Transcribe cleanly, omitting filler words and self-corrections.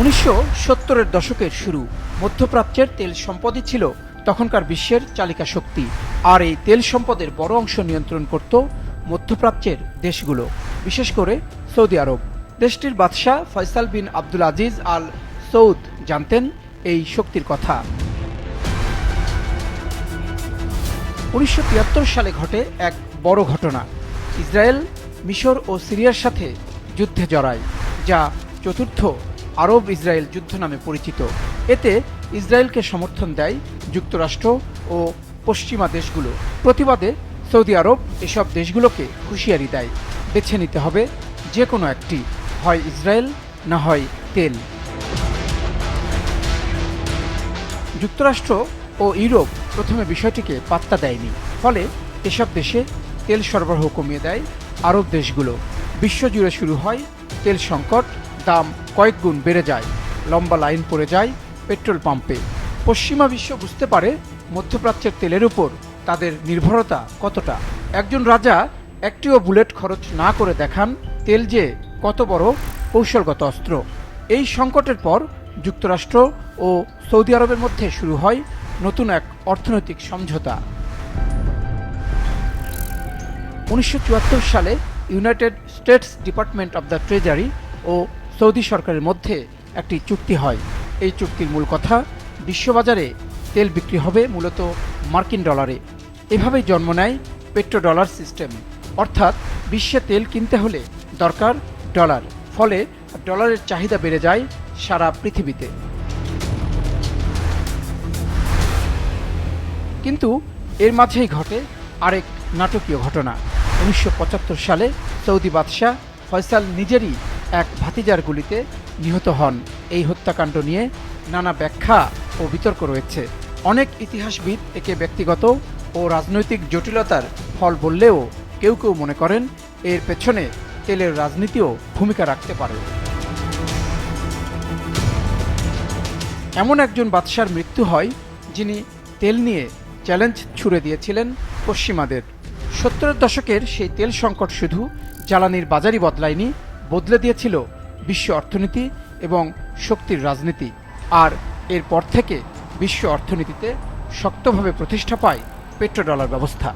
1970-এর দশকের শুরু। মধ্যপ্রাচ্যের তেল সম্পদই ছিল তখনকার বিশ্বের চালিকা শক্তি, আর এই তেল সম্পদের বড় অংশ নিয়ন্ত্রণ করত মধ্যপ্রাচ্যের দেশগুলো, বিশেষ করে সৌদি আরব। দেশটির বাদশাহ ফয়সাল বিন আব্দুল আজিজ আল সৌদ জানতেন এই শক্তির কথা। 1973 সালে ঘটে এক বড় ঘটনা। ইসরায়েল মিশর ও সিরিয়ার সাথে যুদ্ধে জড়ায়, যা চতুর্থ আরব ইসরায়েল যুদ্ধ নামে পরিচিত। এতে ইসরায়েলকে সমর্থন দেয় যুক্তরাষ্ট্র ও পশ্চিমা দেশগুলো। প্রতিবাদে সৌদি আরব এসব দেশগুলোকে হুঁশিয়ারি দেয়, বেছে নিতে হবে যে কোনো একটি, হয় ইসরায়েল না হয় তেল। যুক্তরাষ্ট্র ও ইউরোপ প্রথমে বিষয়টিকে পাত্তা দেয়নি, ফলে এসব দেশে তেল সরবরাহ কমিয়ে দেয় আরব দেশগুলো। বিশ্বজুড়ে শুরু হয় তেল সংকট, দাম কয়েক গুণ বেড়ে যায়, লম্বা লাইন পড়ে যায় পেট্রোল পাম্পে। পশ্চিমা বিশ্ব বুঝতে পারে মধ্যপ্রাচ্যের তেলের উপর তাদের নির্ভরতা কতটা। একজন রাজা একটিও বুলেট খরচ না করে দেখান তেল যে কত বড় কৌশলগত অস্ত্র। এই সংকটের পর যুক্তরাষ্ট্র ও সৌদি আরবের মধ্যে শুরু হয় নতুন এক অর্থনৈতিক সমঝোতা। 1974 সালে United States Department of the Treasury ও সৌদি সরকারের মধ্যে একটি চুক্তি হয়। এই চুক্তির মূল কথা, বিশ্ববাজারে তেল বিক্রি হবে মূলত মার্কিন ডলারে। এভাবেই জন্ম নেয় পেট্রোডলার সিস্টেম, অর্থাৎ বিশ্বে তেল কিনতে হলে দরকার ডলার, ফলে ডলারের চাহিদা বেড়ে যায় সারা পৃথিবীতে। কিন্তু এর মাঝেই ঘটে আরেক নাটকীয় ঘটনা। 1975 সালে সৌদি বাদশাহ ফয়সাল নিজেরই এক ভাতিজার গুলিতে নিহত হন। এই হত্যাকাণ্ড নিয়ে নানা ব্যাখ্যা ও বিতর্ক রয়েছে। অনেক ইতিহাসবিদ একে ব্যক্তিগত ও রাজনৈতিক জটিলতার ফল বললেও কেউ কেউ মনে করেন এর পেছনে তেলের রাজনীতিও ভূমিকা রাখতে পারে। এমন একজন বাদশার মৃত্যু হয় যিনি তেল নিয়ে চ্যালেঞ্জ ছুড়ে দিয়েছিলেন পশ্চিমাদের। 70-এর দশকের সেই তেল সংকট শুধু জ্বালানির বাজারই বদলায়নি, বদলে দিয়েছিল বিশ্ব অর্থনীতি এবং শক্তির রাজনীতি। আর এরপর থেকে বিশ্ব অর্থনীতিতে শক্তভাবে প্রতিষ্ঠা পায় পেট্রোডলার ব্যবস্থা।